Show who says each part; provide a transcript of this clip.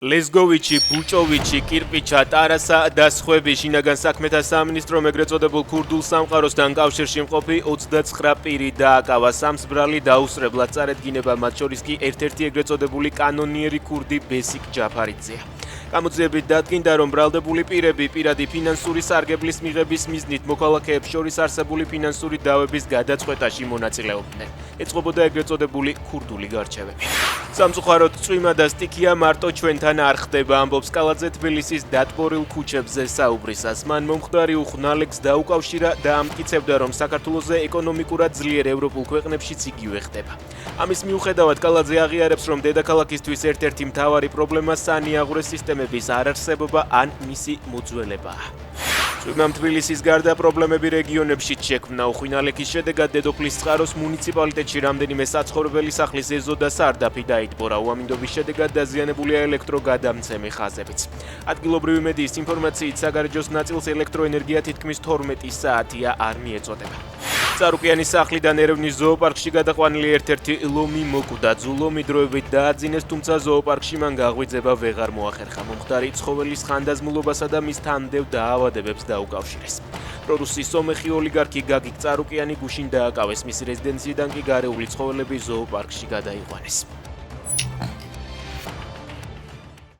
Speaker 1: ლესგოვიჩი, ბუჭოვიჩი, კირპიჩა, ტარასა და სხვები შინაგან საქმეთა სამინისტრომ ეგრეთ წოდებულ ქურდულ სამყაროსთან კავშირში მყოფი 29 პირი დააკავა. სამს ბრალი დაუსწრებლად წარედგინება, მათ შორის კი ერთ-ერთი ეგრეთ წოდებული კანონიერი ქურდი ბესიკ ჯაფარიძეა. გამოძიებით დადგინდა, რომ ბრალდებული პირები პირადი ფინანსური სარგებლის მიღების მიზნით მოქალაქეებს შორის არსებული ფინანსური დავების გადაწყვეტაში მონაწილეობდნენ. ეწყობოდა ეგრეთ წოდებული ქურდული გარჩევები. სამწუხაროდ წვიმა და სტიქია მარტო ჩვენთან არ ხდება, ამბობს კალაძე თბილისის დატბორილ ქუჩებზე საუბრისას. მან მომხდარი უხნალექს დაუკავშირა და ამტკიცებდა, რომ საქართველოზე ეკონომიკურად ძლიერ ევროპულ ქვეყნებშიც იგივე ხდება. ამის მიუხედავად კალაძე აღიარებს, რომ დედაქალაქისთვის ერთ-ერთი მთავარი პრობლემა სანიაღვრე სისტემების არარსებობა ან მისი მოძველებაა. წვიმამ თბილისის გარდა პრობლემები რეგიონებშიც შექმნა. უხინალექის შედეგად დედოფლის წყაროს მუნიციპალიტეტში რამდენიმე საცხოვრებელი სახლის ეზო და სარდაფი დაიტბორა. უამინდობის შედეგად დაზიანებულია ელექტროგადამცემი ხაზებიც. ადგილობრივი მედიის ინფორმაციით საგარეჯოს ნაწილს ელექტროენერგია თითქმის 12 საათია არ მიეწოდება. წარუკიანის სახლიდან ერევნის ზოოპარკში გადაყვანილი ერთ-ერთი ლომი მოკვდა. ლომი დროებით დააძინეს, თუმცა ზოოპარკში მან გაღვიძება ვეღარ მოახერხა. მომხდარი ცხოველის ხანდაზმულობასა და მის თანმდევ დაავადებებს დაუკავშირეს. პრორუსის სომეხი ოლიგარქი გაგიკ წარუკიანი გუშინ დააკავეს, მისი რეზიდენციიდან კი გარეული ცხოველები ზოოპარკში გადაიყვანეს.